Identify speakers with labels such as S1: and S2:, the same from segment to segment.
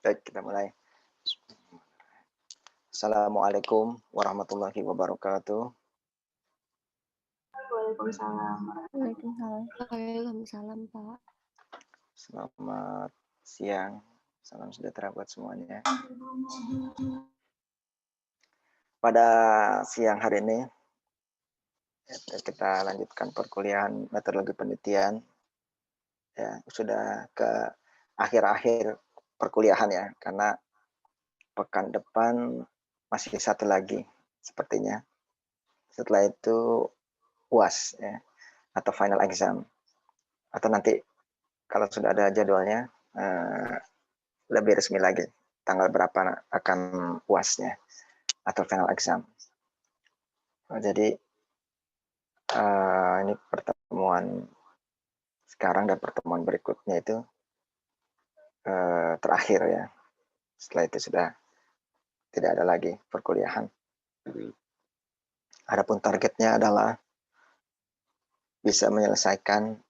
S1: Baik, kita mulai. Assalamualaikum warahmatullahi wabarakatuh.
S2: Waalaikumsalam.
S3: Waalaikumsalam. Waalaikumsalam, Pak.
S1: Selamat siang. Salam sejahtera buat semuanya. Pada siang hari ini, kita lanjutkan perkuliahan metodologi penelitian. Ya, sudah ke akhir-akhir perkuliahan ya, karena pekan depan masih satu lagi sepertinya. Setelah itu UAS ya, atau final exam. Atau nanti kalau sudah ada jadwalnya, lebih resmi lagi tanggal berapa akan UAS-nya atau final exam. Jadi ini pertemuan sekarang dan pertemuan berikutnya itu terakhir ya. Setelah itu sudah tidak ada lagi perkuliahan. Adapun targetnya adalah bisa menyelesaikan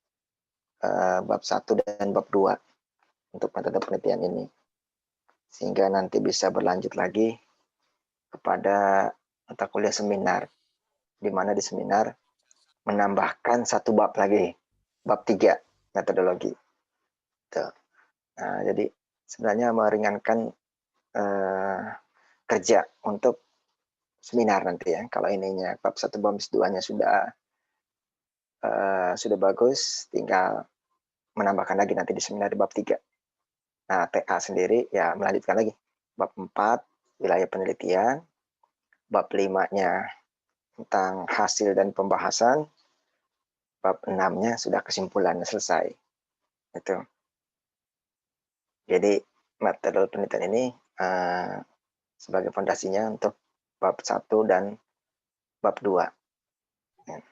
S1: bab 1 dan bab 2 untuk metode penelitian ini. Sehingga nanti bisa berlanjut lagi kepada mata kuliah seminar, di mana di seminar menambahkan satu bab lagi, bab 3 metodologi. Tuh. Nah, jadi sebenarnya meringankan kerja untuk seminar nanti ya. Kalau ininya bab 1 bab 2-nya sudah bagus, tinggal menambahkan lagi nanti di seminar di bab 3. Nah, TA sendiri ya melanjutkan lagi. Bab 4 wilayah penelitian, bab 5-nya tentang hasil dan pembahasan, bab 6-nya sudah kesimpulannya selesai. Itu. Jadi metode penelitian ini sebagai fondasinya untuk bab 1 dan bab 2. Ya.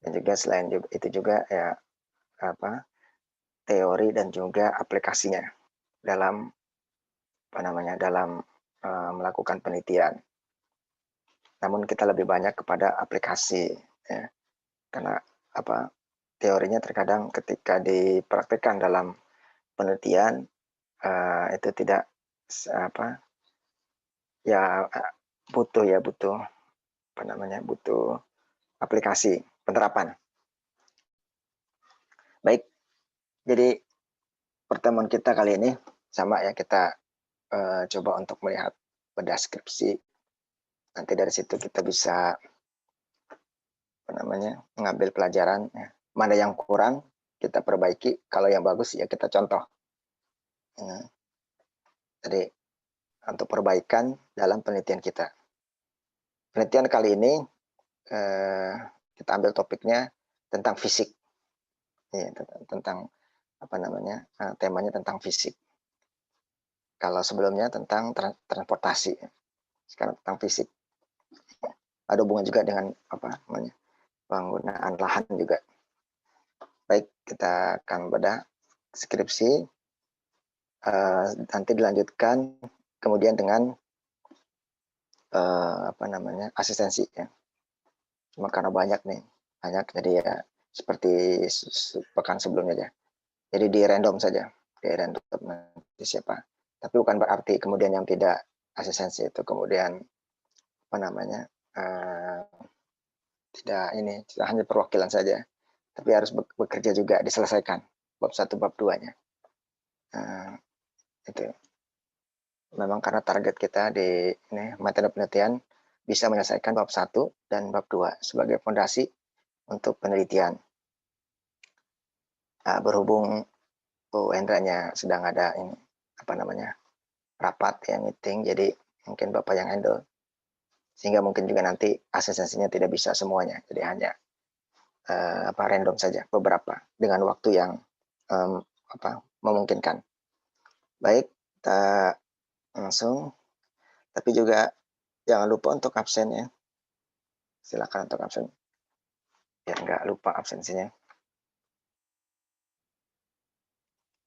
S1: Dan juga selain itu juga ya teori dan juga aplikasinya dalam melakukan penelitian. Namun kita lebih banyak kepada aplikasi ya. Karena teorinya terkadang ketika dipraktikkan dalam penelitian itu tidak butuh aplikasi penerapan. Baik, jadi pertemuan kita kali ini sama ya, kita coba untuk melihat bedah skripsi. Nanti dari situ kita bisa mengambil pelajaran ya. Mana yang kurang kita perbaiki, kalau yang bagus ya kita contoh. Jadi untuk perbaikan dalam penelitian kita. Penelitian kali ini kita ambil topiknya tentang fisik. Ya, tentang temanya tentang fisik. Kalau sebelumnya tentang transportasi, sekarang tentang fisik. Ada hubungan juga dengan penggunaan lahan juga. Baik, kita akan bedah skripsi, nanti dilanjutkan kemudian dengan asistensi ya. Cuma karena banyak jadi ya seperti pekan sebelumnya aja. Jadi di random saja, di random nanti siapa. Tapi bukan berarti kemudian yang tidak asistensi itu kemudian tidak hanya perwakilan saja, tapi harus bekerja juga, diselesaikan bab 1 bab 2-nya. Itu memang karena target kita di metode penelitian bisa menyelesaikan bab 1 dan bab 2 sebagai fondasi untuk penelitian. Berhubung Bu Hendra-nya sedang ada rapat ya, meeting, jadi mungkin Bapak yang handle. Sehingga mungkin juga nanti asistensinya tidak bisa semuanya, jadi hanya random saja beberapa dengan waktu yang memungkinkan. Baik, kita langsung. Tapi juga jangan lupa untuk absen ya. Silakan untuk absen. Biar nggak lupa absensinya.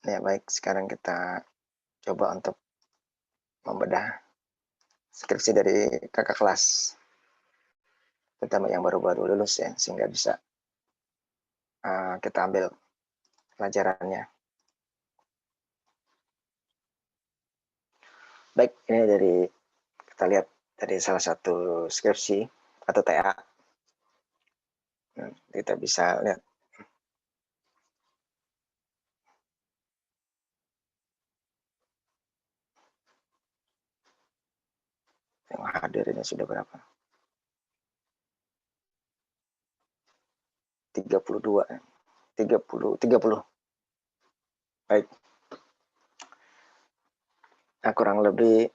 S1: Ya baik, sekarang kita coba untuk membedah skripsi dari kakak kelas, terutama yang baru-baru lulus ya, sehingga bisa kita ambil pelajarannya. Baik, ini dari kita lihat dari salah satu skripsi atau TA. Kita bisa lihat. Yang hadir ini sudah berapa? 32. 30. Baik. Nah, kurang lebih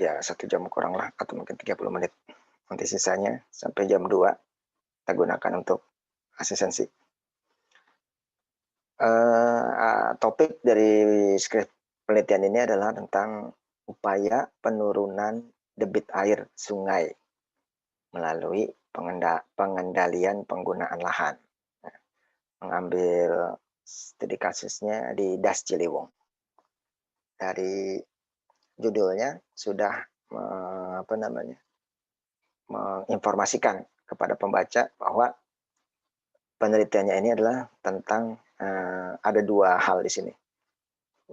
S1: ya 1 jam kurang lah, atau mungkin 30 menit. Nanti sisanya sampai jam 2 kita gunakan untuk asistensi. Topik dari skrip penelitian ini adalah tentang upaya penurunan debit air sungai melalui pengendalian penggunaan lahan. Nah, mengambil studi kasusnya di Das Ciliwung. Dari judulnya sudah menginformasikan kepada pembaca bahwa penelitiannya ini adalah tentang ada 2 hal di sini,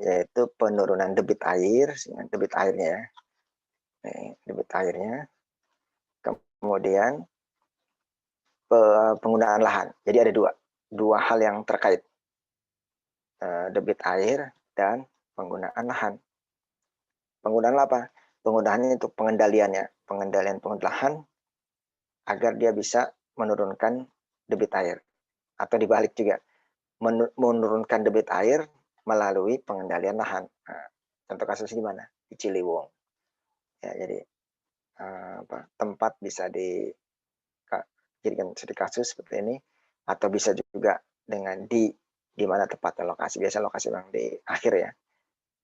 S1: yaitu penurunan debit air, debit airnya ya, debit airnya, kemudian penggunaan lahan. Jadi ada dua hal yang terkait, debit air dan penggunaan lahan. Penggunaan apa? Penggunaannya untuk pengendalian penggunaan lahan agar dia bisa menurunkan debit air, atau dibalik juga, menurunkan debit air melalui pengendalian lahan. Nah, contoh kasusnya di mana? Di Ciliwung. Ya, jadi tempat bisa dijadikan studi kasus seperti ini, atau bisa juga dengan di mana tepatnya lokasi. Biasa lokasi memang di akhir ya,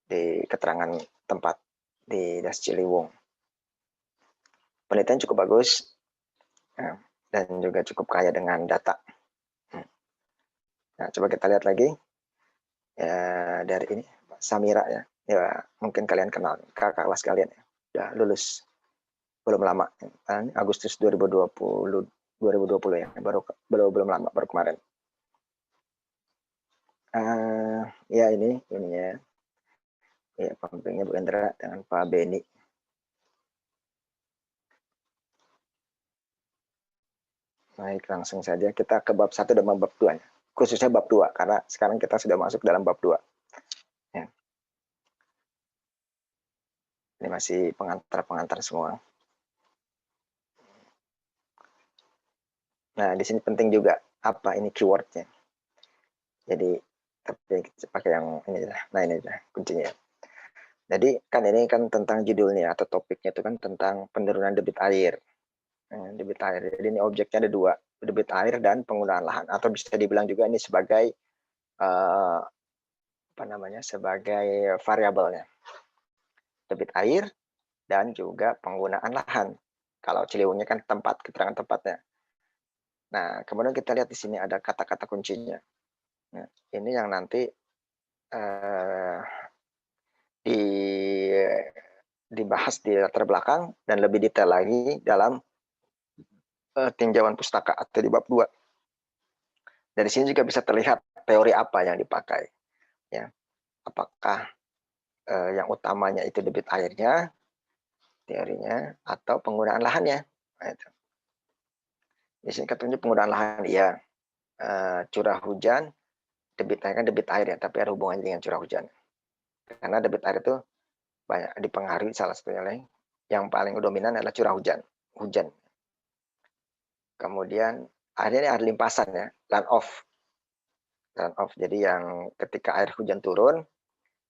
S1: di keterangan tempat di Das Ciliwung. Penelitian cukup bagus dan juga cukup kaya dengan data. Nah, coba kita lihat lagi ya, dari ini Samira ya. Ya, mungkin kalian kenal, kakak kelas kalian ya. Udah lulus belum lama, Agustus 2020 ya, belum lama, baru kemarin. Ya ini ya. Ya, pembimbingnya Bu Endra dengan Pak Beni. Baik, langsung saja kita ke bab 1 dan bab 2. Khususnya bab 2, karena sekarang kita sudah masuk dalam bab 2. Ya. Ini masih pengantar semua. Nah, di sini penting juga apa ini keywordnya. Jadi tapi kita pakai yang ini lah. Nah, ini lah kuncinya. Jadi kan ini kan tentang judulnya atau topiknya itu kan tentang penurunan debit air. Debit air. Jadi ini objeknya ada 2, debit air dan penggunaan lahan, atau bisa dibilang juga ini sebagai sebagai variabelnya. Debit air dan juga penggunaan lahan. Kalau Ciliwungnya kan tempat, keterangan tempatnya. Nah, kemudian kita lihat di sini ada kata-kata kuncinya. Nah, ini yang nanti dibahas di latar belakang dan lebih detail lagi dalam tinjauan pustaka atau di bab 2. Dari sini juga bisa terlihat teori apa yang dipakai. Ya. Apakah yang utamanya itu debit airnya, teorinya, atau penggunaan lahannya. Nah, itu. Di sini katanya penggunaan lahan, ya. Curah hujan, debit air kan debit air ya, tapi ada hubungannya dengan curah hujan. Karena debit air itu banyak dipengaruhi, salah satunya yang paling dominan adalah curah hujan. Kemudian akhirnya ada limpasan ya, runoff. Jadi yang ketika air hujan turun,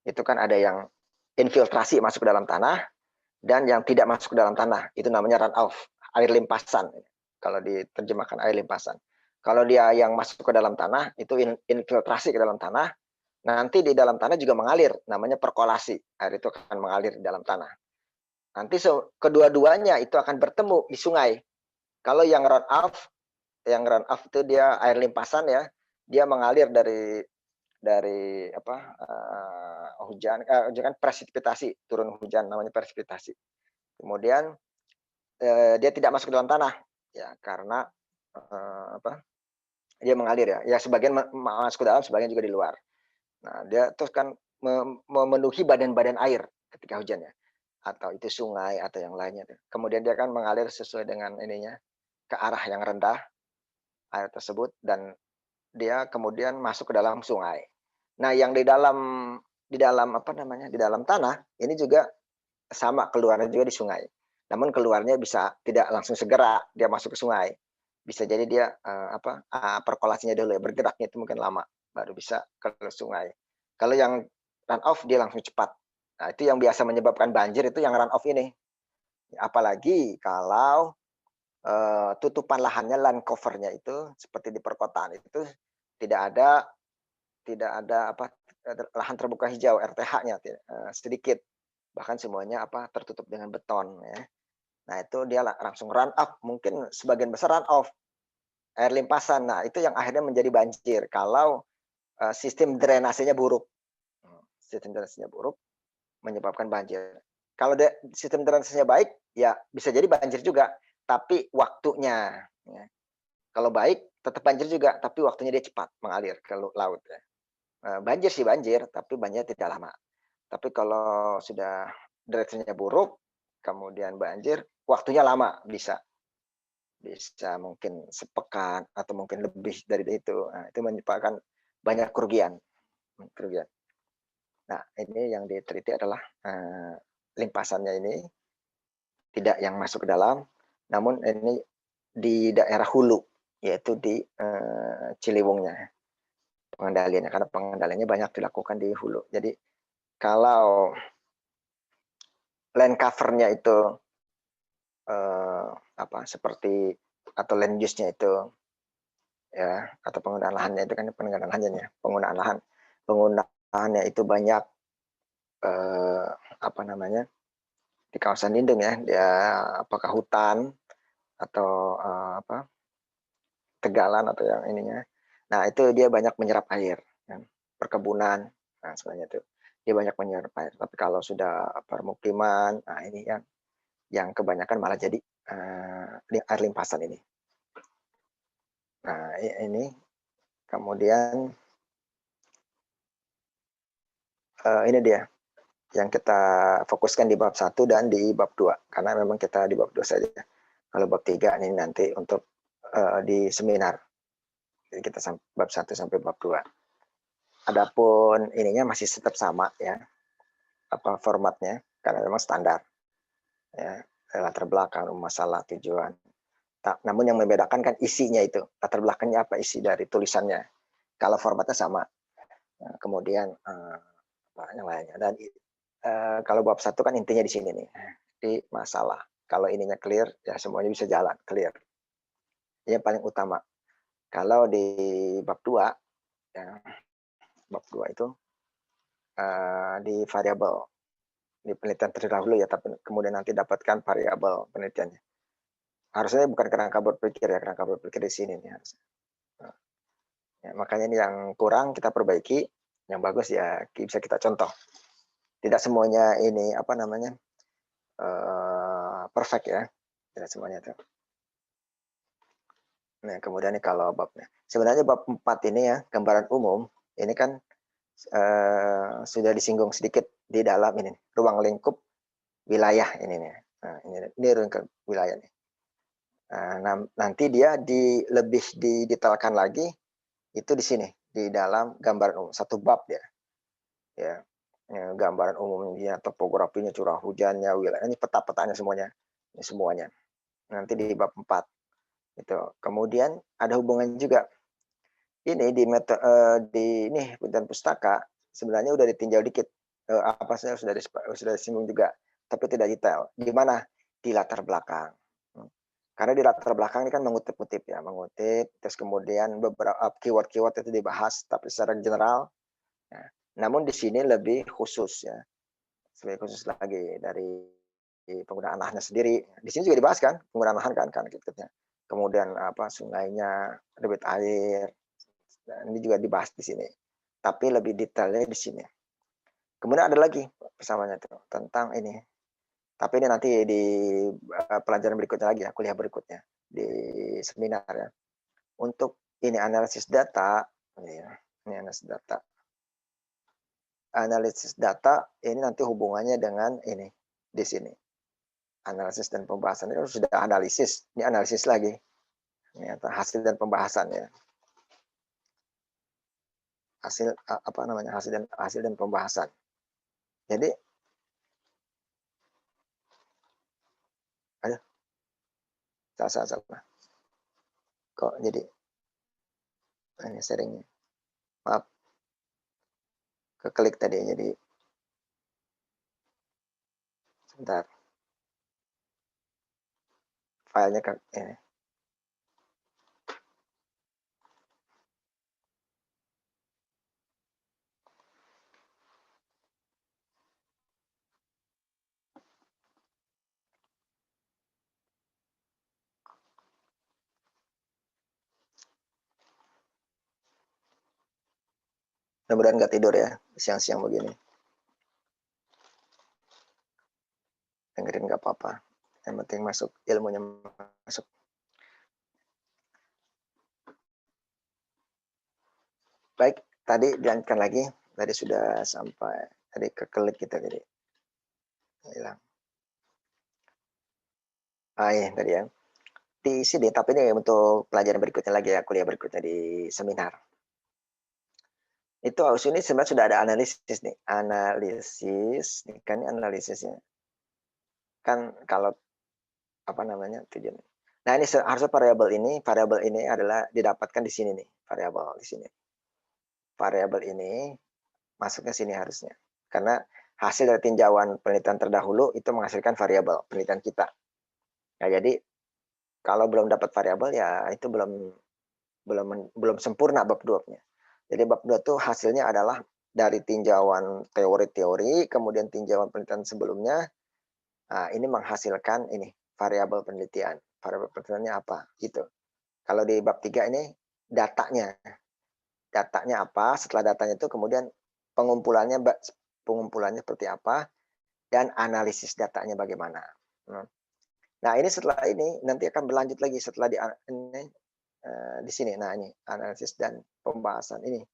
S1: itu kan ada yang infiltrasi masuk ke dalam tanah, dan yang tidak masuk ke dalam tanah, itu namanya runoff, air limpasan. Kalau diterjemahkan air limpasan. Kalau dia yang masuk ke dalam tanah, itu infiltrasi ke dalam tanah, nanti di dalam tanah juga mengalir, namanya perkolasi. Air itu akan mengalir di dalam tanah. Nanti kedua-duanya itu akan bertemu di sungai. Kalau yang runoff itu dia air limpasan ya, dia mengalir dari hujan kan presipitasi, turun hujan namanya presipitasi. Kemudian dia tidak masuk ke dalam tanah ya, karena dia mengalir ya, sebagian masuk ke dalam, sebagian juga di luar. Nah, dia terus kan memenuhi badan-badan air ketika hujan ya, atau itu sungai atau yang lainnya tuh. Kemudian dia kan mengalir sesuai dengan ininya, ke arah yang rendah air tersebut dan dia kemudian masuk ke dalam sungai. Nah, yang di dalam apa namanya, di dalam tanah ini juga sama keluarnya juga di sungai. Namun keluarnya bisa tidak langsung segera dia masuk ke sungai. Bisa jadi dia, perkolasinya dulu ya, bergeraknya itu mungkin lama, baru bisa ke sungai. Kalau yang run off dia langsung cepat. Nah, itu yang biasa menyebabkan banjir itu yang run off ini. Apalagi kalau, tutupan lahannya, land cover-nya itu seperti di perkotaan itu tidak ada apa, lahan terbuka hijau, RTH-nya sedikit, bahkan semuanya tertutup dengan beton ya. Nah itu dia langsung run up, mungkin sebagian besar run off, air limpasan. Nah itu yang akhirnya menjadi banjir kalau, sistem drainasenya buruk. Sistem drainasenya buruk menyebabkan banjir. Kalau sistem drainasenya baik, ya bisa jadi banjir juga, tapi waktunya ya. Kalau baik tetap banjir juga, tapi waktunya dia cepat mengalir ke laut ya. Banjir sih banjir, tapi banjirnya tidak lama. Tapi kalau sudah drainasenya buruk, kemudian banjir, waktunya lama, bisa mungkin sepekan atau mungkin lebih dari itu. Nah, itu menyebabkan banyak kerugian. Nah, ini yang diteliti adalah, limpasannya ini tidak yang masuk ke dalam, namun ini di daerah hulu, yaitu di, Ciliwungnya pengendaliannya, karena pengendaliannya banyak dilakukan di hulu. Jadi kalau land cover-nya itu, seperti atau land use-nya itu ya, atau penggunaan lahannya itu kan penggunaan lahannya ya, penggunaannya itu banyak, eee, apa namanya, di kawasan lindung ya, dia apakah hutan atau, tegalan atau yang ininya. Nah, itu dia banyak menyerap air kan, perkebunan, nah sebenarnya itu, dia banyak menyerap air. Tapi kalau sudah permukiman, nah ini yang kebanyakan malah jadi, air limpasan ini. Nah, ini kemudian, ini dia yang kita fokuskan di bab 1 dan di bab 2, karena memang kita di bab 2 saja. Kalau bab 3 ini nanti untuk, di seminar. Jadi kita bab 1 sampai bab 2. Adapun ininya masih tetap sama ya, formatnya, karena memang standar ya, latar belakang, masalah, tujuan. Namun yang membedakan kan isinya itu, latar belakangnya apa isi dari tulisannya. Kalau formatnya sama. Nah, kemudian, yang lainnya dan kalau bab 1 kan intinya di sini nih, di masalah. Kalau ininya clear, ya semuanya bisa jalan, clear. Ini yang paling utama. Kalau di bab 2, ya, bab 2 itu, di variabel, di penelitian terdahulu ya, tapi kemudian nanti dapatkan variabel penelitiannya. Harusnya bukan kerangka berpikir ya, kerangka berpikir di sini nih harusnya. Ya, makanya ini yang kurang kita perbaiki, yang bagus ya bisa kita contoh. Tidak semuanya ini perfect ya, tidak semuanya itu. Nah, kemudian nih kalau babnya, sebenarnya bab 4 ini ya, gambaran umum, ini kan, sudah disinggung sedikit di dalam ini, ruang lingkup wilayah ini nih. Nah, ini ruang lingkup wilayah nih. Nanti dia lebih didetailkan lagi, itu di sini, di dalam gambaran umum, satu bab ya. Ya, gambaran umumnya, topografinya, curah hujannya, wilayahnya, peta-petanya semuanya, ini semuanya. Nanti di bab 4 itu. Kemudian ada hubungan juga. Ini di ini Punten Pustaka sebenarnya udah ditinjau dikit, apa sih sudah disinggung juga, tapi tidak detail. Di mana? Di latar belakang. Karena di latar belakang ini kan mengutip-ngutip ya, mengutip, terus kemudian beberapa keyword-keyword itu dibahas, tapi secara general. Ya. Namun di sini lebih khusus ya, lebih khusus lagi dari penggunaan lahannya sendiri. Di sini juga dibahas kan, penggunaan lahan kan gitu-gitu. Kemudian sungainya, debit air, dan ini juga dibahas di sini. Tapi lebih detailnya di sini. Kemudian ada lagi persamanya itu tentang ini. Tapi ini nanti di pelajaran berikutnya lagi ya, kuliah berikutnya di seminar ya. Untuk ini analisis data, ini ya, ini analisis data. analisis data ini nanti hubungannya dengan ini di sini. Analisis dan pembahasan itu sudah analisis, ini analisis lagi. Ternyata hasil dan pembahasan ya. Hasil apa namanya? Hasil dan pembahasan. Jadi aduh, salah. Kok jadi ini sharingnya. Maaf. Keklik tadi jadi sebentar. Filenya ke ini. Mudah-mudahan nggak tidur ya siang-siang begini. Dengerin nggak apa-apa. Yang penting masuk ilmunya masuk. Baik, tadi dilanjutkan lagi. Tadi sudah sampai tadi keklik kita jadi hilang. Iya tadi ya. Di sini, tapi ini untuk pelajaran berikutnya lagi ya, kuliah berikutnya di seminar. Itu ini sebenarnya sudah ada analisis nih. Analisis, ini kan analisisnya. Kan kalau apa namanya tujuan. Nah ini harusnya variabel ini adalah didapatkan di sini nih, variabel di sini. Variabel ini masuknya sini harusnya. Karena hasil dari tinjauan penelitian terdahulu itu menghasilkan variabel penelitian kita. Nah, jadi kalau belum dapat variabel ya itu belum sempurna bab 2-nya. Jadi bab 2 itu hasilnya adalah dari tinjauan teori-teori, kemudian tinjauan penelitian sebelumnya. Nah, ini menghasilkan ini variabel penelitian. Variabel penelitiannya apa? Gitu. Kalau di bab 3 ini datanya. Datanya apa? Setelah datanya itu kemudian pengumpulannya seperti apa dan analisis datanya bagaimana. Nah, ini setelah ini nanti akan berlanjut lagi setelah di sini. Nah, ini analisis dan pembahasan ini.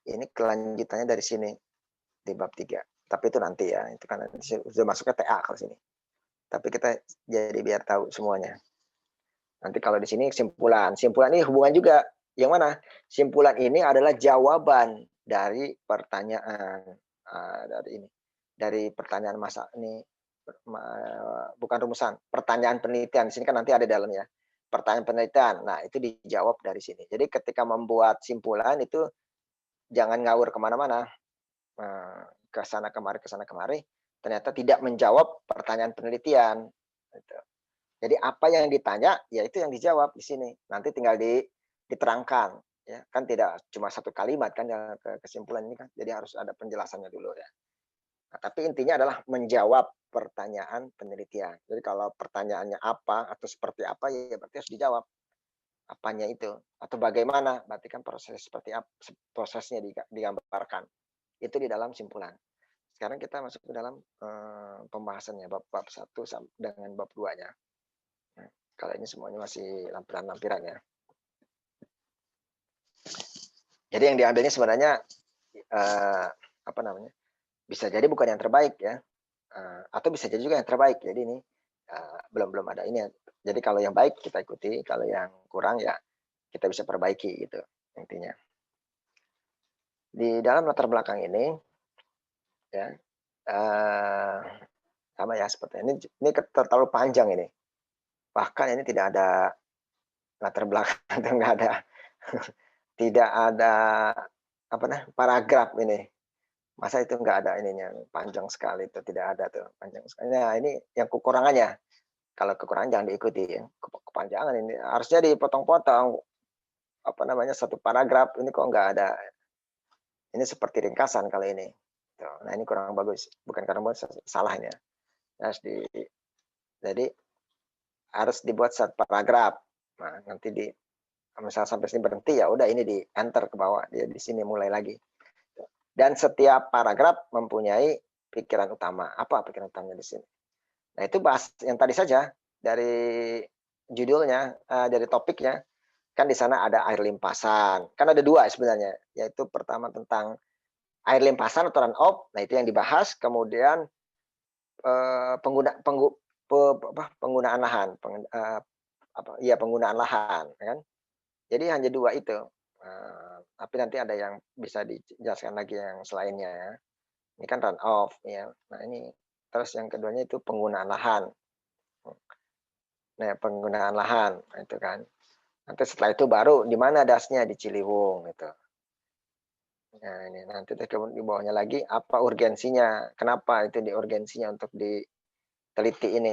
S1: Ini kelanjutannya dari sini di bab 3. Tapi itu nanti ya, itu kan sudah masuk ke TA kalau sini. Tapi kita jadi biar tahu semuanya. Nanti kalau di sini kesimpulan. Simpulan ini hubungan juga. Yang mana? Simpulan ini adalah jawaban dari pertanyaan dari ini. Dari pertanyaan masa ini bukan rumusan, pertanyaan penelitian. Di sini kan nanti ada dalamnya. Pertanyaan penelitian. Nah, itu dijawab dari sini. Jadi ketika membuat simpulan itu jangan ngawur kemana-mana. Ke sana kemari, ternyata tidak menjawab pertanyaan penelitian. Gitu. Jadi apa yang ditanya, ya itu yang dijawab di sini. Nanti tinggal diterangkan. Ya, kan tidak cuma satu kalimat kan ya, kesimpulan ini kan. Jadi harus ada penjelasannya dulu ya. Nah, tapi intinya adalah menjawab pertanyaan penelitian. Jadi kalau pertanyaannya apa atau seperti apa, ya berarti harus dijawab apanya itu atau bagaimana. Berarti kan proses seperti apa, prosesnya digambarkan. Itu di dalam simpulan. Sekarang kita masuk ke dalam pembahasannya bab 1 dengan bab 2-nya. Nah, kalau ini semuanya masih lampiran-lampiran ya. Jadi yang diambilnya sebenarnya apa namanya? Bisa jadi bukan yang terbaik ya. Atau bisa jadi juga yang terbaik. Jadi ini belum ada ini. Jadi kalau yang baik kita ikuti, kalau yang kurang ya kita bisa perbaiki gitu intinya. Di dalam latar belakang ini ya sama ya seperti ini terlalu panjang ini. Bahkan ini tidak ada latar belakang atau enggak ada tidak ada apa nah paragraf ini. Masa itu enggak ada ininya, panjang sekali itu tidak ada tuh, panjang sekali. Nah, ini yang kekurangannya. Kalau kekurangan jangan diikuti ya. Kepanjangan ini harusnya dipotong-potong. Apa namanya satu paragraf ini kok enggak ada. Ini seperti ringkasan kalau ini. Nah, ini kurang bagus. Bukan karena salahnya. Jadi harus dibuat satu paragraf. Nah, nanti misalnya sampai sini berhenti ya udah ini di enter ke bawah dia di sini mulai lagi. Dan setiap paragraf mempunyai pikiran utama. Apa pikiran utamanya di sini? Nah, itu bahas yang tadi saja dari judulnya, dari topiknya. Kan di sana ada air limpasan. Kan ada 2 sebenarnya, yaitu pertama tentang air limpasan atau run off, nah itu yang dibahas. Kemudian penggunaan lahan, penggunaan lahan, ya kan. Jadi hanya 2 itu. Tapi nanti ada yang bisa dijelaskan lagi yang selainnya ya. Ini kan run off ya. Nah ini terus yang keduanya itu penggunaan lahan. Nah, penggunaan lahan, nah itu kan. Nanti setelah itu baru di mana dasnya, di Ciliwung gitu. Nah ini nanti di bawahnya lagi apa urgensinya, kenapa itu urgensinya untuk diteliti ini.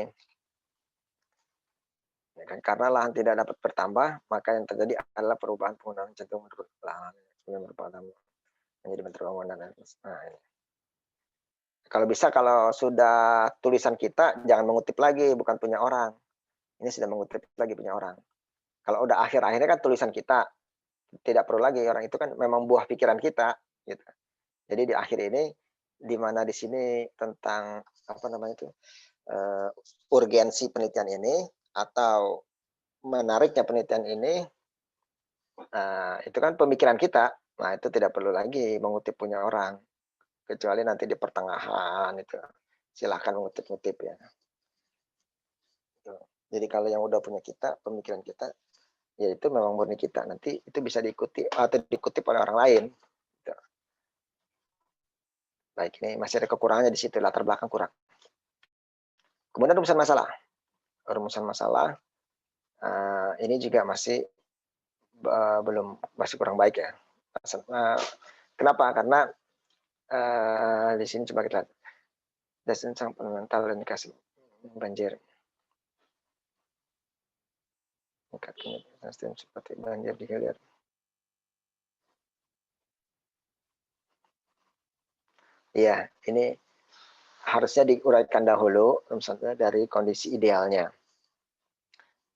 S1: Ya kan, karena lahan tidak dapat bertambah, maka yang terjadi adalah perubahan penggunaan cenderung menurut lahan menjadi menteri bangunan. Nah, ini. Kalau bisa kalau sudah tulisan kita jangan mengutip lagi, bukan punya orang. Ini sudah mengutip lagi punya orang. Kalau udah akhir-akhirnya kan tulisan kita, tidak perlu lagi, orang itu kan memang buah pikiran kita, gitu. Jadi di akhir ini, di mana di sini tentang apa namanya itu, urgensi penelitian ini atau menariknya penelitian ini, itu kan pemikiran kita. Nah itu tidak perlu lagi mengutip punya orang, kecuali nanti di pertengahan itu silahkan mengutip-ngutip ya. Jadi kalau yang udah punya kita, pemikiran kita, ya itu memang murni kita. Nanti itu bisa diikuti atau dikutip oleh orang lain. Gitu. Baik, ini masih ada kekurangannya di situ, latar belakang kurang. Kemudian rumusan masalah. Rumusan masalah ini juga masih masih kurang baik ya. Kenapa? Karena di sini coba kita lihat. Dasar sangat fundamental dan dikasih banjir. Sistem seperti banjir di hilir. Iya, ini harusnya diuraikan dahulu misalnya dari kondisi idealnya.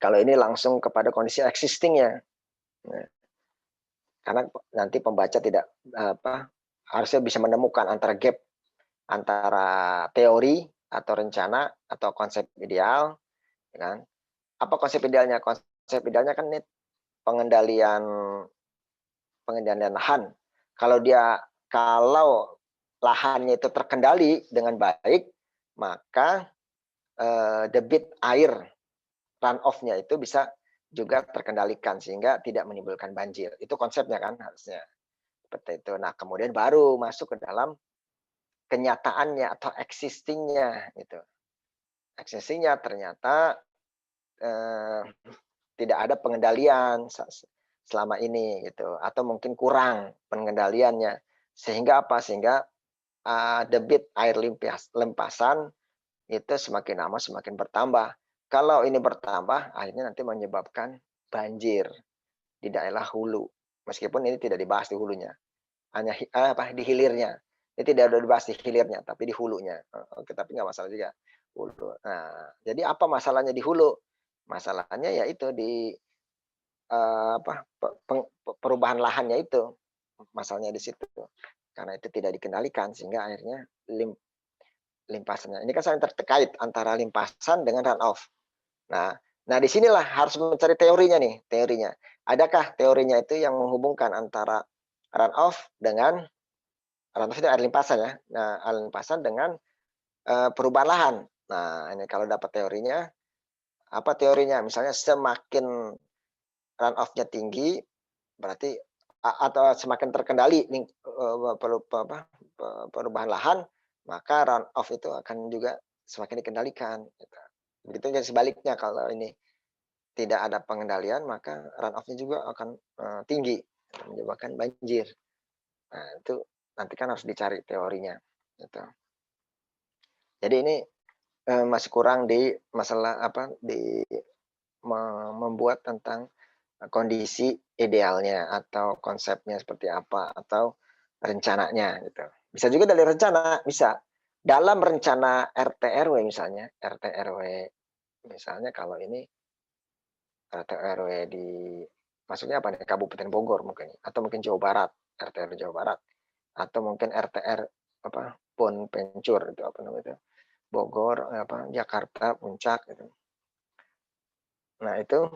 S1: Kalau ini langsung kepada kondisi existing-nya. Nah, karena nanti pembaca tidak harusnya bisa menemukan antara gap antara teori atau rencana atau konsep ideal, kan? Apa konsep idealnya? Konsep idealnya kan ini pengendalian lahan. Kalau lahannya itu terkendali dengan baik, maka debit air run off-nya itu bisa juga terkendalikan sehingga tidak menimbulkan banjir. Itu konsepnya kan harusnya. Seperti itu. Nah, kemudian baru masuk ke dalam kenyataannya atau existing-nya gitu. Existing-nya ternyata tidak ada pengendalian selama ini gitu, atau mungkin kurang pengendaliannya. Sehingga apa? Sehingga debit air limpasan itu semakin lama semakin bertambah. Kalau ini bertambah, akhirnya nanti menyebabkan banjir di daerah hulu. Meskipun ini tidak dibahas di hulunya, hanya di hilirnya. Ini tidak ada dibahas di hilirnya, tapi di hulunya. Oke, tapi nggak masalah juga. Hulu. Nah, jadi apa masalahnya di hulu? Masalahnya yaitu di perubahan lahannya itu. Masalahnya di situ. Karena itu tidak dikendalikan sehingga akhirnya limpasannya. Ini kan saling terkait antara limpasan dengan run off. Nah disinilah harus mencari teorinya nih, teorinya. Adakah teorinya itu yang menghubungkan antara run off dengan run off itu air limpasan ya. Nah, air limpasan dengan perubahan lahan. Nah, ini kalau dapat teorinya, apa teorinya? Misalnya semakin run off-nya tinggi, berarti atau semakin terkendali perubahan lahan, maka run off itu akan juga semakin dikendalikan. Gitu. Begitu juga sebaliknya kalau ini tidak ada pengendalian, maka run off-nya juga akan tinggi, menyebabkan banjir. Nah, itu nanti kan harus dicari teorinya. Gitu. Jadi ini masih kurang di masalah membuat tentang kondisi idealnya atau konsepnya seperti apa atau rencananya gitu. Bisa juga dari rencana, bisa. Dalam rencana RT RW misalnya, RT RW misalnya kalau ini RT RW di maksudnya apa nih? Kabupaten Bogor mungkin atau mungkin Jawa Barat, RT RW Jawa Barat atau mungkin RT Pon Pencur itu apa namanya itu? Bogor Jakarta Puncak gitu. Nah, itu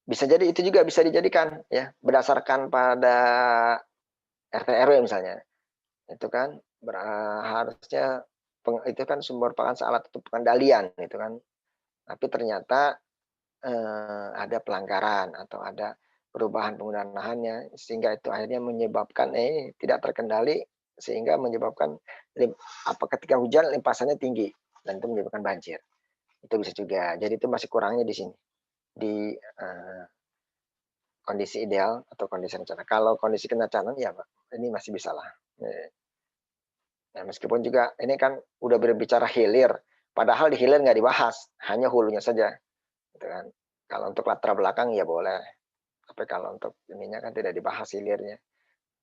S1: bisa jadi itu juga bisa dijadikan ya berdasarkan pada RT RW misalnya. Itu kan harusnya itu kan merupakan alat untuk pengendalian gitu kan. Tapi ternyata ada pelanggaran atau ada perubahan penggunaan lahannya sehingga itu akhirnya menyebabkan tidak terkendali sehingga menyebabkan ketika hujan limpasannya tinggi dan itu menyebabkan banjir. Itu bisa juga. Jadi itu masih kurangnya di sini. Di kondisi ideal atau kondisi rencana. Kalau kondisi kerencanaan ya Pak, ini masih bisa lah. Nah, meskipun juga ini kan udah berbicara hilir, padahal di hilir nggak dibahas, hanya hulunya saja, gitu kan. Kalau untuk latar belakang ya boleh, tapi kalau untuk ininya kan tidak dibahas hilirnya.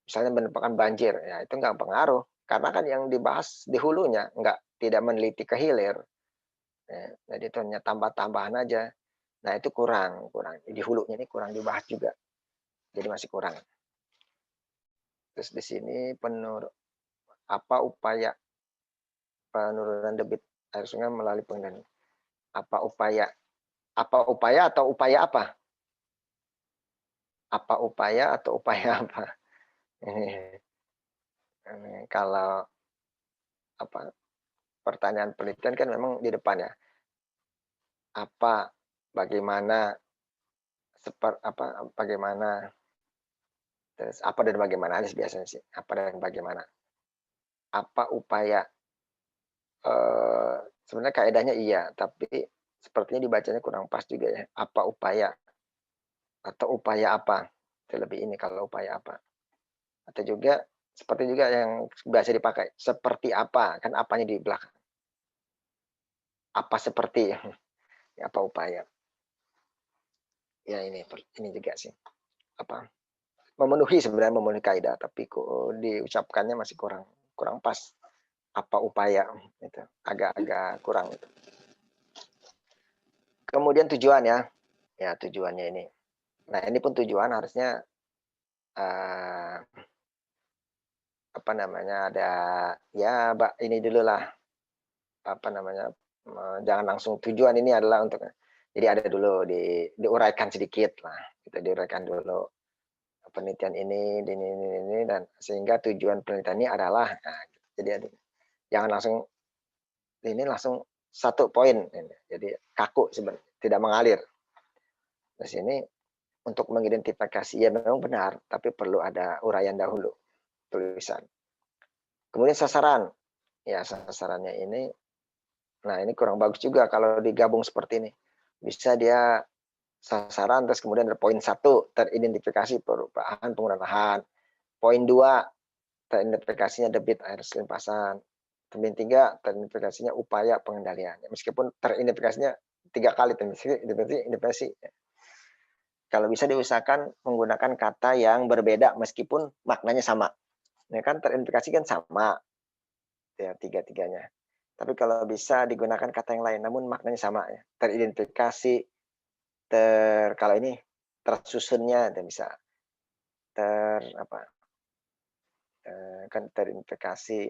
S1: Misalnya menyebabkan banjir, ya itu nggak pengaruh, karena kan yang dibahas di hulunya, tidak meneliti ke hilir. Ya, jadi itu hanya tambah-tambahan aja. Nah itu kurang, di hulunya ini kurang dibahas juga, jadi masih kurang. Terus di sini apa upaya penurunan debit air sungai melalui pengendalian? Apa upaya atau upaya apa? Apa upaya atau upaya apa? Ini kalau pertanyaan penelitian kan memang di depan ya. Apa, bagaimana, bagaimana, terus apa dan bagaimana aja biasanya sih. Apa dan bagaimana. Apa upaya, sebenarnya kaedahnya iya, tapi sepertinya dibacanya kurang pas juga ya. Apa upaya atau upaya apa? Itu lebih ini kalau upaya apa. Atau juga seperti juga yang biasa dipakai, seperti apa, kan apanya di belakang. Apa seperti, apa upaya. Ya ini juga sih, sebenarnya memenuhi kaidah, tapi kok diucapkannya masih kurang pas. Apa upaya, itu agak kurang. Kemudian tujuan ya, tujuannya ini. Nah ini pun tujuan harusnya ada ya ini dulu lah, jangan langsung tujuan ini adalah untuk, jadi ada dulu diuraikan sedikit lah, kita diuraikan dulu penelitian ini dan sehingga tujuan penelitian ini adalah, jadi jangan langsung satu poin, jadi kaku sebenarnya, tidak mengalir. Di sini untuk mengidentifikasi ya memang benar, tapi perlu ada uraian dahulu, tulisan. Kemudian sasaran, ya sasarannya ini, nah ini kurang bagus juga kalau digabung seperti ini. Bisa dia sasaran terus kemudian ada poin 1 teridentifikasi perubahan penggunaan lahan. Poin 2 teridentifikasinya debit air limpasan. Poin 3 teridentifikasinya upaya pengendalian. Meskipun teridentifikasinya 3 kali teridentifikasi. Kalau bisa diusahakan menggunakan kata yang berbeda meskipun maknanya sama. Ini kan teridentifikasi kan sama ya tiga-tiganya. Tapi kalau bisa digunakan kata yang lain namun maknanya sama ya. Teridentifikasi, kalau ini tersusunnya dan bisa kan terintegrasi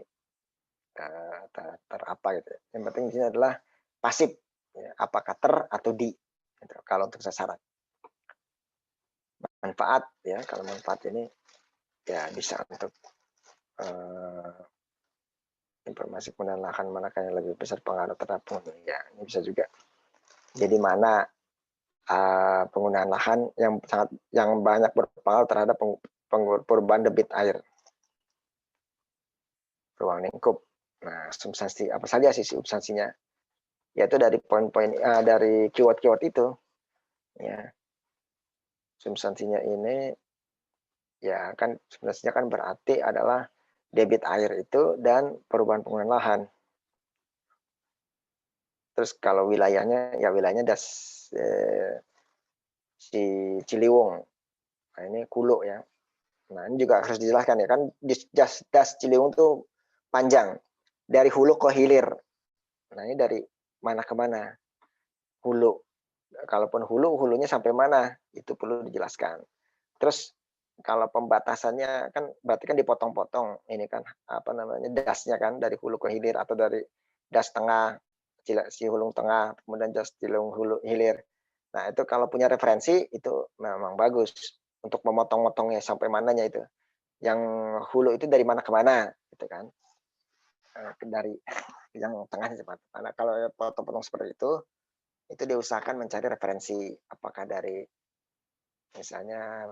S1: apa gitu. Yang penting di sini adalah pasif, ya, apakah atau di, gitu, kalau untuk sasaran. Manfaat ya, kalau manfaat ini ya bisa untuk informasi penggunaan lahan manakah yang lebih besar pengaruh terhadap penggunaan, ya ini bisa juga. Jadi mana penggunaan lahan yang banyak berpengaruh terhadap perubahan debit air ruang lingkup. Nah, substansi apa saja sih substansinya? Yaitu dari poin-poin dari keyword-keyword itu. Ya. Substansinya ini ya kan substansinya kan berarti adalah debit air itu dan perubahan penggunaan lahan. Terus kalau wilayahnya ya wilayahnya si Ciliwung. Nah, ini Kulo ya. Nah, ini juga harus dijelaskan ya kan das Ciliwung itu panjang dari hulu ke hilir. Nah, ini dari mana ke mana? Hulu. Kalaupun hulunya sampai mana? Itu perlu dijelaskan. Terus kalau pembatasannya kan berarti kan dipotong-potong ini kan dasnya kan dari hulu ke hilir atau dari das tengah Cihulung tengah kemudian das Ciliwung hulu hilir. Nah, itu kalau punya referensi itu memang bagus untuk memotong-motongnya sampai mananya itu. Yang hulu itu dari mana ke mana, gitu kan. Dari yang tengahnya seperti mana. Kalau potong-potong seperti itu diusahakan mencari referensi, apakah dari misalnya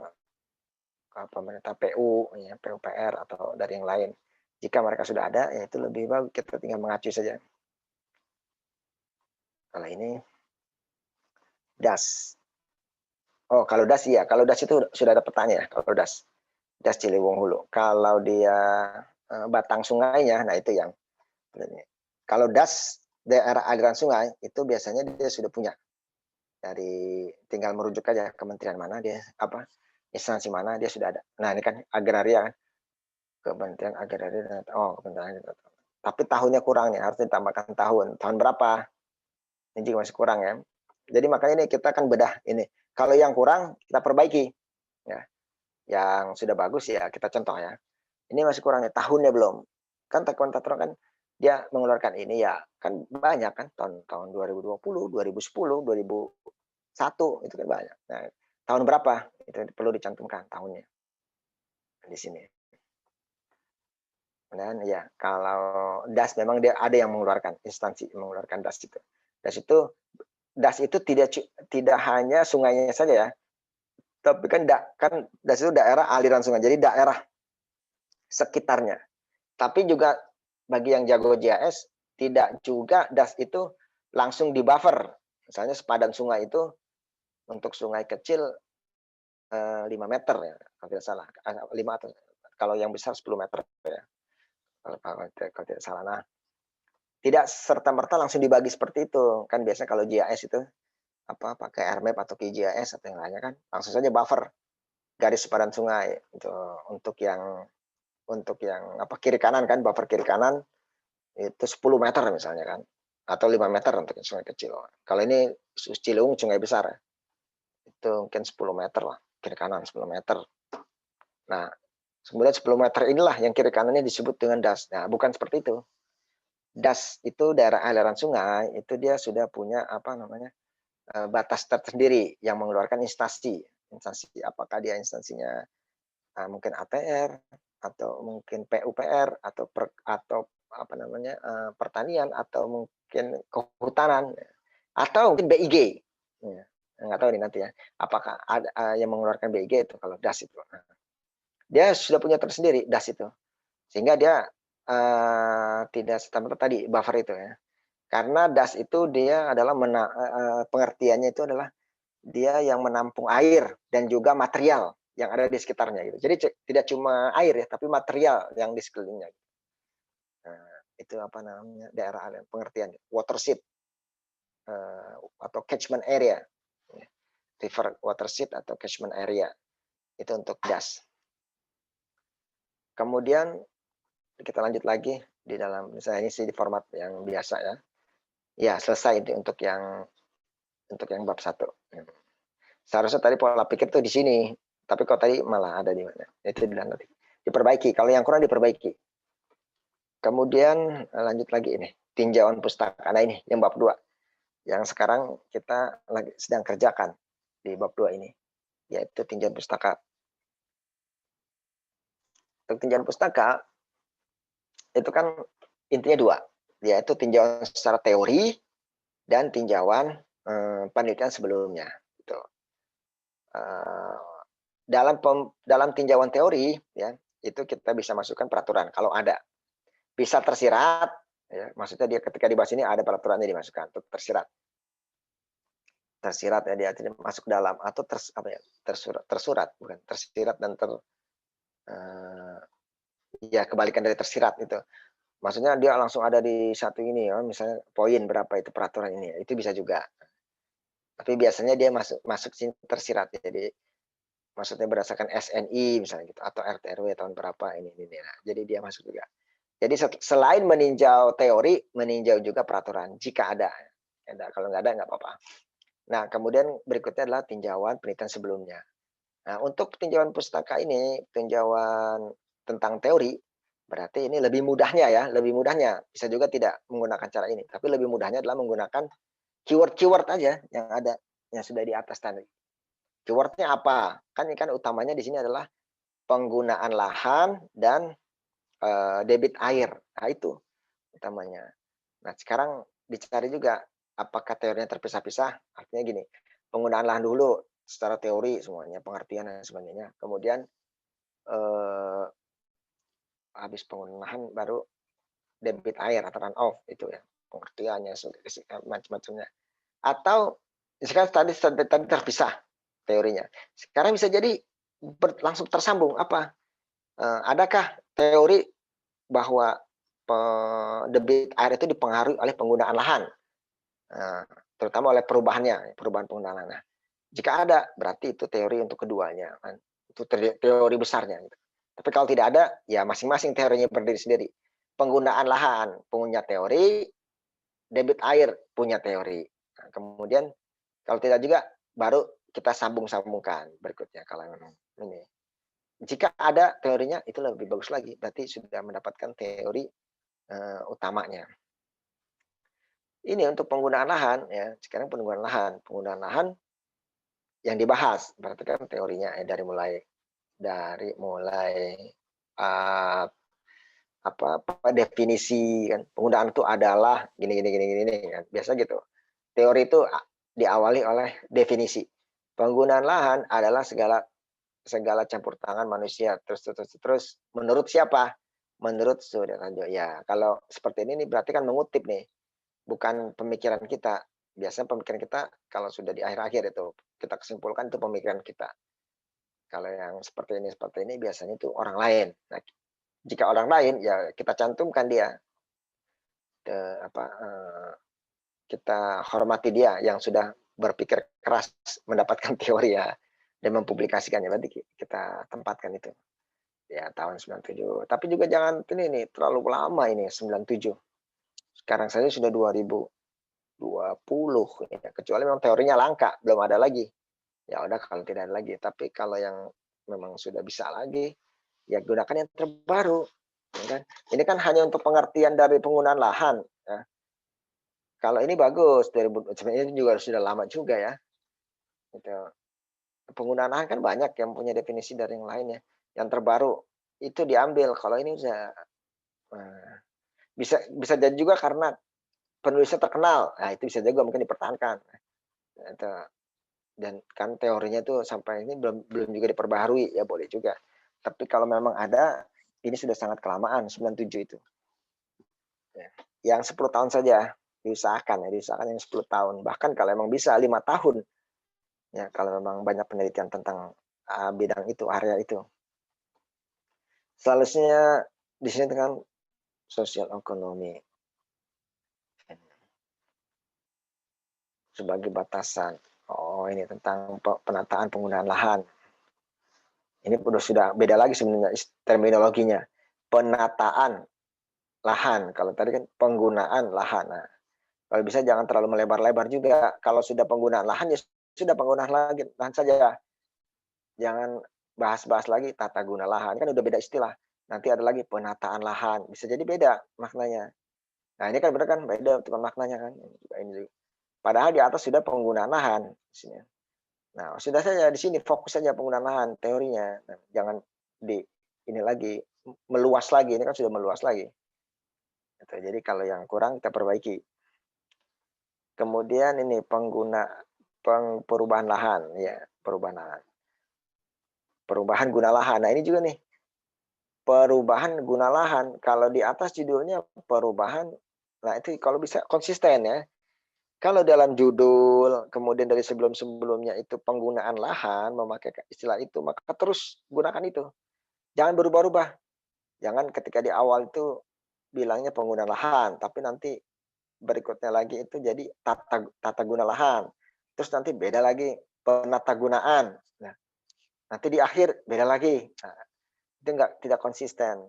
S1: pemerintah PU, ya, PUPR atau dari yang lain. Jika mereka sudah ada, ya itu lebih bagus kita tinggal mengacu saja. Kalau ini DAS. Oh, kalau DAS iya, kalau DAS itu sudah ada petanya ya, kalau DAS. DAS Ciliwung Hulu. Kalau dia batang sungainya, nah itu yang kalau DAS daerah aliran sungai itu biasanya dia sudah punya. Dari tinggal merujuk aja kementerian mana dia apa instansi mana dia sudah ada. Nah, ini kan agraria kan. Kementerian Agraria Kementerian. Tapi tahunnya kurang nih, harus ditambahkan tahun. Tahun berapa? Ini juga masih kurang ya. Jadi makanya ini kita akan bedah ini. Kalau yang kurang kita perbaiki. Ya. Yang sudah bagus ya kita contoh ya. Ini masih kurang nih, tahunnya belum. Kan Taekwondo kan dia mengeluarkan ini ya kan banyak kan tahun 2020, 2010, 2001 itu kan banyak. Nah, tahun berapa? Itu perlu dicantumkan tahunnya di sini. Dan ya kalau DAS memang dia ada yang mengeluarkan instansi mengeluarkan DAS itu. DAS itu tidak hanya sungainya saja ya. Tapi kan DAS itu daerah aliran sungai. Jadi daerah sekitarnya. Tapi juga bagi yang jago GIS tidak juga DAS itu langsung di buffer. Misalnya sepadan sungai itu untuk sungai kecil 5 meter ya, kalau tidak salah. 5 atau kalau yang besar 10 meter ya. Kalau tidak salah. Nah, tidak serta-merta langsung dibagi seperti itu. Kan biasanya kalau GIS itu pakai AirMap atau QGIS atau yang lainnya kan langsung saja buffer garis sepadan sungai itu untuk yang kiri kanan kan buffer kiri kanan itu 10 meter misalnya kan atau 5 meter untuk sungai kecil. Kalau ini Ciliwung sungai besar itu mungkin 10 meter lah kiri kanan 10 meter. Nah, kemudian 10 meter inilah yang kiri kanannya disebut dengan DAS. Nah, bukan seperti itu. DAS itu daerah aliran sungai itu dia sudah punya batas tersendiri yang mengeluarkan instansi apakah dia instansinya mungkin ATR atau mungkin PUPR atau pertanian atau mungkin kehutanan atau mungkin BIG ya, nggak tahu nih nanti ya apakah ada yang mengeluarkan BIG itu kalau DAS itu dia sudah punya tersendiri DAS itu sehingga dia tidak serta-merta tadi buffer itu ya. Karena DAS itu dia adalah pengertiannya itu adalah dia yang menampung air dan juga material yang ada di sekitarnya gitu. Jadi tidak cuma air ya, tapi material yang di sekelilingnya. Nah, itu daerah pengertian watershed atau catchment area. River watershed atau catchment area. Itu untuk DAS. Kemudian kita lanjut lagi di dalam misalnya ini sih di format yang biasa ya. Ya, selesai untuk yang bab 1. Seharusnya tadi pola pikir tuh di sini, tapi kok tadi malah ada di mana? Itu nanti diperbaiki. Kalau yang kurang diperbaiki. Kemudian lanjut lagi ini, tinjauan pustaka. Nah ini yang bab 2. Yang sekarang kita sedang kerjakan di bab 2 ini, yaitu tinjauan pustaka. Untuk tinjauan pustaka itu kan intinya 2, yaitu tinjauan secara teori dan tinjauan penelitian sebelumnya. Gitu. Dalam tinjauan teori ya itu kita bisa masukkan peraturan kalau ada bisa tersirat ya, maksudnya dia ketika dibahas ini ada peraturannya dimasukkan untuk tersirat ya dia masuk dalam atau tersurat bukan tersirat dan ya kebalikan dari tersirat itu maksudnya dia langsung ada di satu ini ya misalnya poin berapa itu peraturan ini itu bisa juga tapi biasanya dia masuk sini tersirat jadi maksudnya berdasarkan SNI misalnya gitu atau RT RW tahun berapa ini. Nah, jadi dia masuk juga. Jadi selain meninjau teori, meninjau juga peraturan jika ada. Kalau nggak ada nggak apa-apa. Nah, kemudian berikutnya adalah tinjauan penelitian sebelumnya. Nah, untuk tinjauan pustaka ini, tinjauan tentang teori, berarti ini lebih mudahnya ya, lebih mudahnya. Bisa juga tidak menggunakan cara ini, tapi lebih mudahnya adalah menggunakan keyword-keyword aja yang ada, yang sudah di atas tadi. Keywordnya apa? Kan utamanya di sini adalah penggunaan lahan dan debit air. Nah, itu utamanya. Nah, sekarang dicari juga apakah teorinya terpisah-pisah? Artinya gini, penggunaan lahan dulu secara teori semuanya, pengertian dan sebagainya. Kemudian eh, habis penggunaan lahan baru debit air atau run off itu ya, pengertiannya macam-macamnya. Atau sekarang tadi terpisah teorinya. Sekarang bisa jadi langsung tersambung apa? Adakah teori bahwa debit air itu dipengaruhi oleh penggunaan lahan, terutama oleh perubahan penggunaan lahan. Nah, jika ada, berarti itu teori untuk keduanya, kan? Itu teori besarnya. Gitu. Tapi kalau tidak ada, ya masing-masing teorinya berdiri sendiri. Penggunaan lahan punya teori, debit air punya teori. Nah, kemudian kalau tidak juga, baru kita sambung-sambungkan berikutnya. Kalau memang ini, jika ada teorinya, itu lebih bagus lagi. Berarti sudah mendapatkan teori utamanya. Ini untuk penggunaan lahan ya. Sekarang penggunaan lahan yang dibahas berarti kan teorinya ya dari mulai uh, apa definisi kan penggunaan itu adalah gini kan biasa gitu. Teori itu diawali oleh definisi. Penggunaan lahan adalah segala campur tangan manusia terus menurut siapa? Menurut Sudarjo. Ya, kalau seperti ini nih berarti kan mengutip nih, bukan pemikiran kita. Biasanya pemikiran kita kalau sudah di akhir-akhir itu kita kesimpulkan itu pemikiran kita. Kalau yang seperti ini biasanya itu orang lain. Nah, jika orang lain ya kita cantumkan dia, kita hormati dia yang sudah berpikir keras mendapatkan teori ya dan mempublikasikannya. Berarti kita tempatkan itu ya tahun 97. Tapi juga jangan ini nih terlalu lama ini 97. Sekarang saja sudah 2020 ya. Kecuali memang teorinya langka, belum ada lagi. Ya udah kalau tidak ada lagi. Tapi kalau yang memang sudah bisa lagi, ya gunakan yang terbaru. Ya kan? Ini kan hanya untuk pengertian dari penggunaan lahan. Ya. Kalau ini bagus, sebenarnya ini juga sudah lama juga ya. Gitu. Penggunaan lahan kan banyak yang punya definisi dari yang lainnya. Yang terbaru itu diambil. Kalau ini bisa jadi juga karena penulisnya terkenal. Nah, itu bisa juga mungkin dipertahankan. Itu. Dan kan teorinya itu sampai ini belum juga diperbaharui, ya boleh juga. Tapi kalau memang ada, ini sudah sangat kelamaan 97 itu. Ya. Yang 10 tahun saja diusahakan yang 10 tahun. Bahkan kalau memang bisa 5 tahun. Ya, kalau memang banyak penelitian tentang bidang itu, area itu. Selanjutnya di sini dengan sosial ekonomi sebagai batasan. Oh, ini tentang penataan penggunaan lahan. Ini sudah beda lagi sebenarnya terminologinya. Penataan lahan. Kalau tadi kan penggunaan lahan. Nah, kalau bisa jangan terlalu melebar-lebar juga. Kalau sudah penggunaan lahan ya sudah penggunaan lahan saja. Jangan bahas-bahas lagi tata guna lahan. Kan udah beda istilah. Nanti ada lagi penataan lahan. Bisa jadi beda maknanya. Nah, ini kan benar kan beda untuk maknanya kan. Ini padahal di atas sudah penggunaan lahan. Nah, sudah saja di sini fokus saja penggunaan lahan teorinya. Nah, jangan di ini lagi meluas lagi. Ini kan sudah meluas lagi. Gitu. Jadi kalau yang kurang kita perbaiki. Kemudian ini perubahan lahan ya, perubahan lahan. Perubahan guna lahan. Nah, ini juga nih. Perubahan guna lahan. Kalau di atas judulnya perubahan, nah itu kalau bisa konsisten ya. Kalau dalam judul, kemudian dari sebelum-sebelumnya itu penggunaan lahan, memakai istilah itu, maka terus gunakan itu. Jangan berubah-ubah. Jangan ketika di awal itu bilangnya penggunaan lahan, tapi nanti berikutnya lagi itu jadi tata guna lahan. Terus nanti beda lagi penata gunaan. Nah, nanti di akhir beda lagi. Nah, itu tidak konsisten.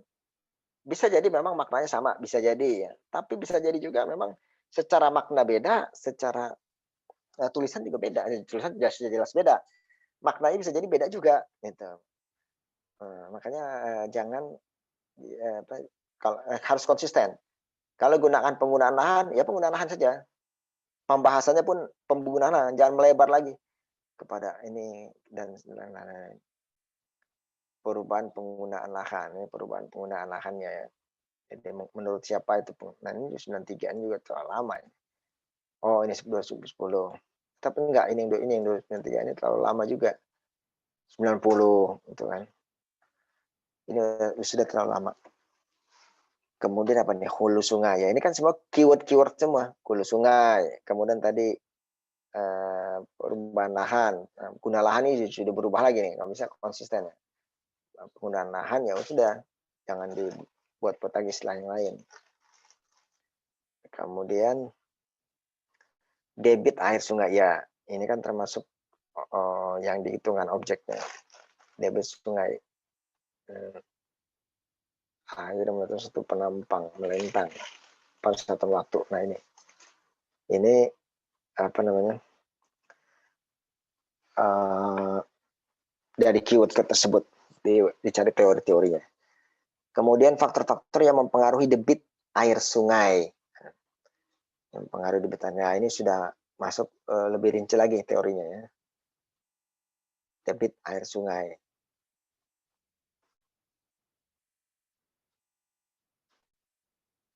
S1: Bisa jadi memang maknanya sama, bisa jadi ya. Tapi bisa jadi juga memang secara makna beda, secara tulisan juga beda. Tulisan jelas beda. Maknanya bisa jadi beda juga gitu. Makanya jangan harus konsisten. Kalau gunakan penggunaan lahan, ya penggunaan lahan saja. Pembahasannya pun penggunaan lahan, jangan melebar lagi kepada ini dan lain-lain. perubahan penggunaan lahan, ini perubahan penggunaan lahannya ya. Jadi menurut siapa itu nah ini 93 ini juga terlalu lama ya. Oh ini 2010. Tapi enggak, ini yang 2093 ini terlalu lama juga. 90 gitu kan. Ini sudah terlalu lama. Kemudian apa nih? Hulu sungai. Ya ini kan semua keyword-keyword semua. Hulu sungai. Kemudian tadi perubahan lahan. Nah, guna lahan ini sudah berubah lagi nih. Nggak bisa konsisten ya. Penggunaan lahan ya sudah. Jangan dibuat lagi istilah yang lain. Kemudian debit air sungai. Ya ini kan termasuk yang dihitungkan objeknya. Debit sungai. Air menuju satu penampang melintang pada satu waktu. Nah ini apa namanya dari keyword tersebut dicari teori-teorinya. Kemudian faktor-faktor yang mempengaruhi debit air sungai. Mempengaruhi debit air. Nah, ini sudah masuk lebih rinci lagi teorinya ya. Debit air sungai.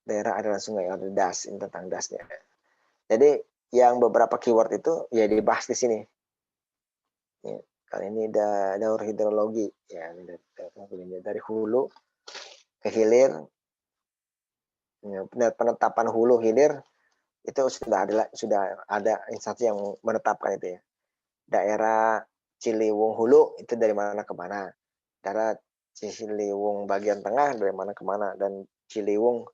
S1: Daerah adalah sungai, ada das, ini tentang dasnya. Jadi yang beberapa keyword itu ya dibahas di sini. Ya, kali ini daur hidrologi ya, dari hulu ke hilir. Ya, penetapan hulu hilir itu sudah ada instansi yang menetapkan itu ya. Daerah Ciliwung hulu itu dari mana ke mana. Daerah Ciliwung bagian tengah dari mana ke mana, dan Ciliwung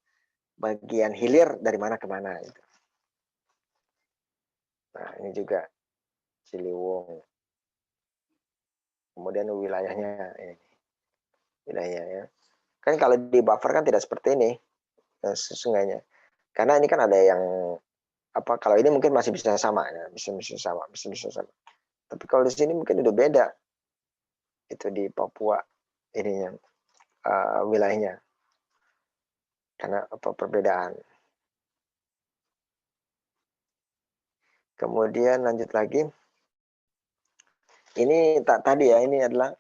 S1: bagian hilir dari mana ke mana gitu. Nah, ini juga Ciliwung. Kemudian wilayahnya ini. Wilayahnya ya. Kan kalau di buffer kan tidak seperti ini sungainya. Karena ini kan ada yang apa, kalau ini mungkin masih bisa sama ya, bisa sama. Tapi kalau di sini mungkin udah beda. Itu di Papua ininya wilayahnya. Karena apa perbedaan. Kemudian lanjut lagi. Ini tadi ya, ini adalah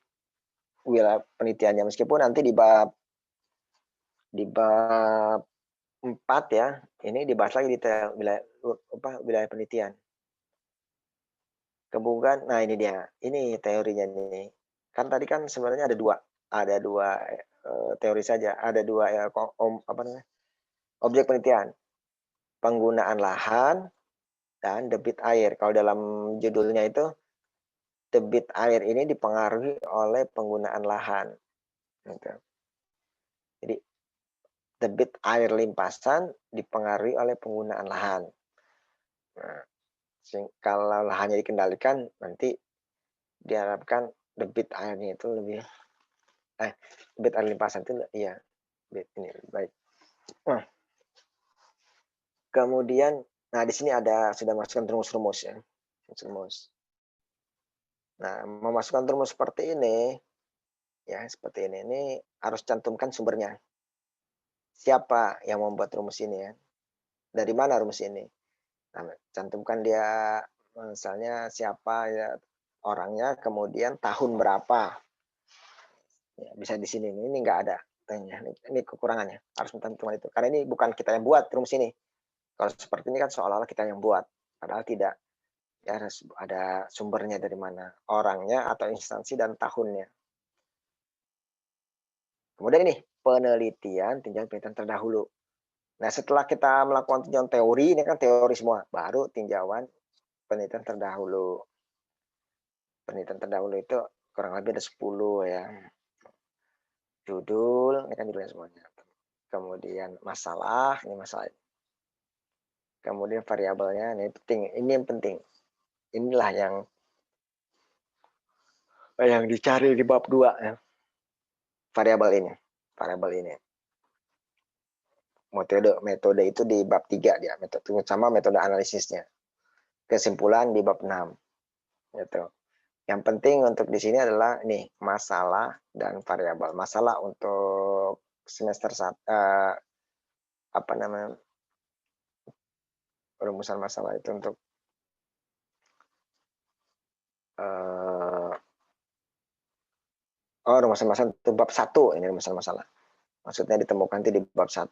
S1: wilayah penelitiannya, meskipun nanti di bab 4 ya, ini dibahas lagi di wilayah penelitian. Kemudian, nah ini dia, ini teorinya nih. Kan tadi kan sebenarnya ada dua teori saja, ada dua objek penelitian, penggunaan lahan dan debit air. Kalau dalam judulnya itu debit air ini dipengaruhi oleh penggunaan lahan. Gitu. Jadi debit air limpasan dipengaruhi oleh penggunaan lahan. Nah, kalau lahannya dikendalikan, nanti diharapkan debit airnya itu lebih debit air limpasan itu iya ini baik. Nah, kemudian nah di sini sudah masukkan rumus-rumus ya. Rumus. Nah, memasukkan rumus seperti ini ya, seperti ini harus cantumkan sumbernya. Siapa yang membuat rumus ini ya? Dari mana rumus ini? Nah, cantumkan dia misalnya siapa ya orangnya, kemudian tahun berapa. Ya, bisa di sini, ini nggak ada. Ini kekurangannya, harus mencantumkan itu. Karena ini bukan kita yang buat rumus ini. Kalau seperti ini kan seolah-olah kita yang buat, padahal tidak. Ya harus ada sumbernya dari mana, orangnya atau instansi dan tahunnya. Kemudian ini tinjauan penelitian terdahulu. Nah, setelah kita melakukan tinjauan teori, ini kan teori semua, baru tinjauan penelitian terdahulu. Penelitian terdahulu itu kurang lebih ada 10 ya. Judul, ini kan judulnya semuanya. Kemudian masalah, ini masalah. Kemudian variabelnya, ini penting. Ini yang penting. Inilah yang dicari di bab 2 ya. Variabel ini. Metode itu di bab 3 dia, sama metode analisisnya. Kesimpulan di bab 6. Gitu. Yang penting untuk di sini adalah nih masalah dan variabel. Masalah untuk semester rumusan masalah itu untuk Oh, rumus masalah itu bab 1 ini rumus masalah. Maksudnya ditemukan di bab 1,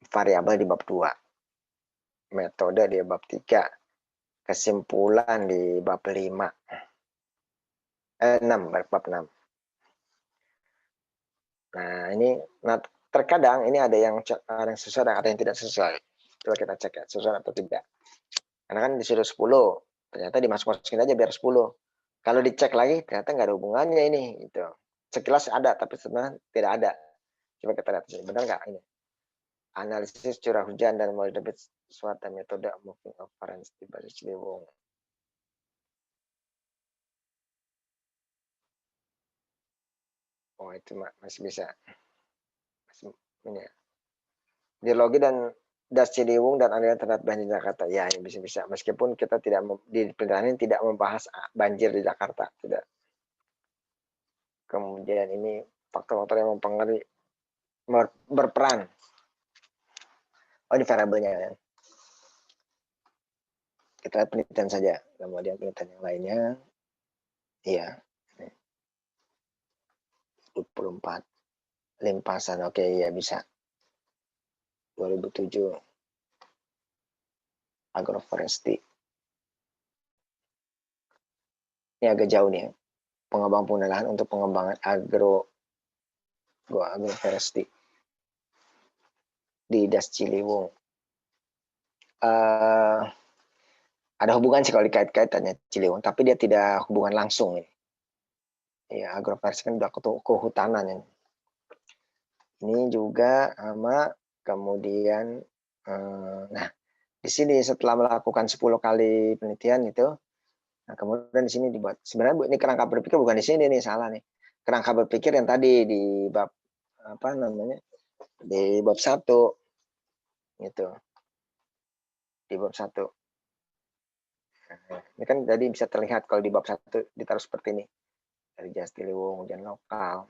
S1: variabel di bab 2. Metode di bab 3. Kesimpulan di bab 5. 6, bab 6. Nah, ini terkadang ini ada yang sesuai dan ada yang tidak sesuai. Coba kita cek ya, sesuai atau tidak. Karena kan disuruh 10, ternyata dimasuk-masukin aja biar 10. Kalau dicek lagi ternyata nggak ada hubungannya ini gitu. Sekilas ada tapi sebenarnya tidak ada. Coba kita lihat sini, benar nggak ini? Analisis curah hujan dan mulai debit suatu metode moving occurrence di basis Ciliwung. Oh, itu masih bisa. Masih ini ya. Geologi dan das Ciliwung dan aliran terhadap banjir Jakarta. Ya, ini bisa-bisa. Meskipun kita tidak di penelitian ini tidak membahas banjir di Jakarta, tidak. Kemudian ini faktor-faktor yang mempengaruhi berperan. Oh, ini variabelnya ya. Kita lihat penelitian saja. Kemudian penelitian yang lainnya. Iya. 24. Limpasan. Oke, iya bisa. 2007. Agroforestry. Ini agak jauh nih ya. Pengembang pengguna lahan untuk pengembangan agroforestry di Das Ciliwung. Ada hubungan sih kalau dikait-kaitannya Ciliwung, tapi dia tidak hubungan langsung ini. Ya, agroforestry kan udah kehutanan ini. Ini juga sama kemudian nah di sini setelah melakukan 10 kali penelitian itu, nah kemudian di sini dibuat. Sebenarnya ini kerangka berpikir bukan di sini nih, salah nih. Kerangka berpikir yang tadi di bab apa namanya? Di bab 1 gitu. Di bab 1. Nah, ini kan jadi bisa terlihat kalau di bab 1 ditaruh seperti ini. Dari jas Ciliwung, hujan lokal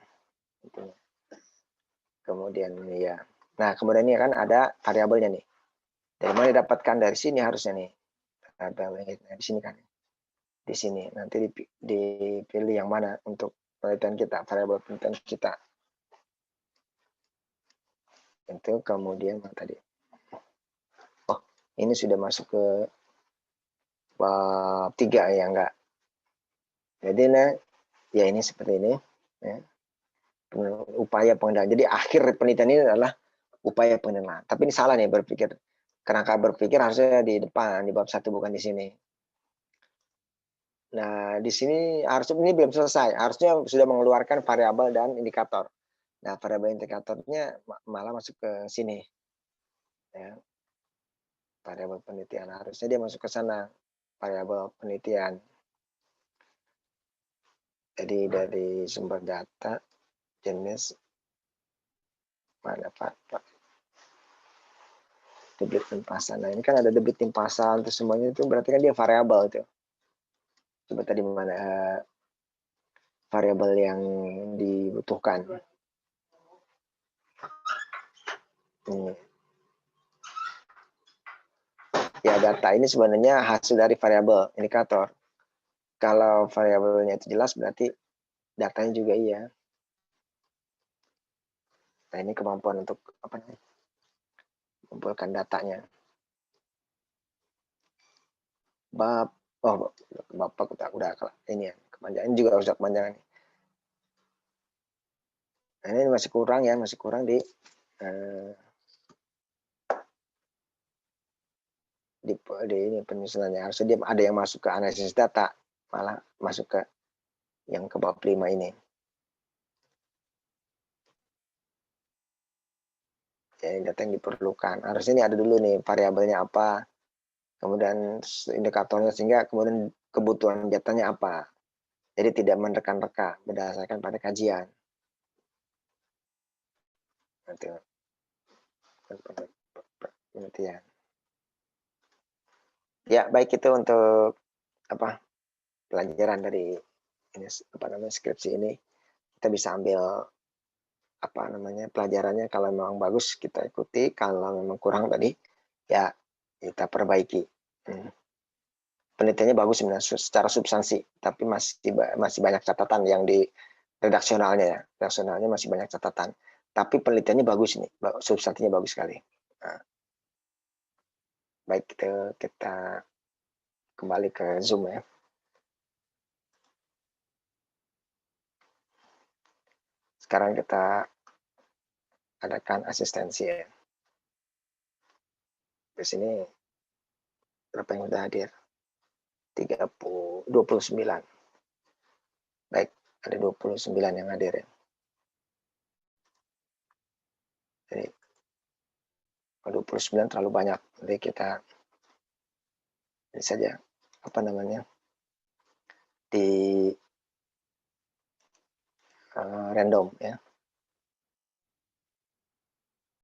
S1: gitu. Kemudian ya. Nah, kemudian ini kan ada variabelnya nih. Dari mana didapatkan? Dari sini harusnya nih. Nah, di sini kan. Di sini nanti dipilih yang mana untuk penelitian kita, variabel penelitian kita. Itu kemudian tadi. Oh, ini sudah masuk ke bab 3 ya enggak. Jadi nah, ya ini seperti ini ya. Upaya pengendalian. Jadi akhir penelitian ini adalah upaya pengendalian. Tapi ini salah nih berpikir. Kerangka berpikir harusnya di depan, di bab 1 bukan di sini. Nah, di sini harusnya ini belum selesai. Harusnya sudah mengeluarkan variabel dan indikator. Nah, variabel indikatornya malah masuk ke sini. Ya. Variabel penelitian harusnya dia masuk ke sana. Variabel penelitian. Jadi dari sumber data, jenis, mana Pak? Debit limpasan. Nah, ini kan ada debit limpasan, itu semuanya itu berarti kan dia variabel itu. Coba tadi mana variabel yang dibutuhkan. Ini. Ya, data ini sebenarnya hasil dari variabel indikator. Kalau variabelnya itu jelas berarti datanya juga iya. Nah, ini kemampuan untuk apa namanya? Mengumpulkan datanya. Bapak udah ini ya, kepanjangan juga harus kepanjangan. Nah, ini masih kurang ya, masih kurang di ini penyusunannya. Harusnya dia ada yang masuk ke analisis data, malah masuk ke yang ke bab 5 ini. Jadi data yang diperlukan. Harusnya ini ada dulu nih variabelnya apa, kemudian indikatornya, sehingga kemudian kebutuhan datanya apa. Jadi tidak menerka-reka berdasarkan pada kajian. Nanti penelitian. Ya, baik itu untuk apa pelajaran dari ini apa namanya skripsi ini. Kita bisa ambil apa namanya pelajarannya, kalau memang bagus kita ikuti, kalau memang kurang tadi ya kita perbaiki. Penelitiannya bagus sebenarnya secara substansi, tapi masih banyak catatan yang redaksionalnya ya. Redaksionalnya masih banyak catatan. Tapi penelitiannya bagus nih, substansinya bagus sekali. Nah, baik, kita kembali ke Zoom ya. Sekarang kita adakan asistensi ya. Di sini berapa yang sudah hadir? 29. Baik, ada 29 yang hadir ya. Jadi 29 terlalu banyak. Jadi kita ini saja apa namanya? Di random ya.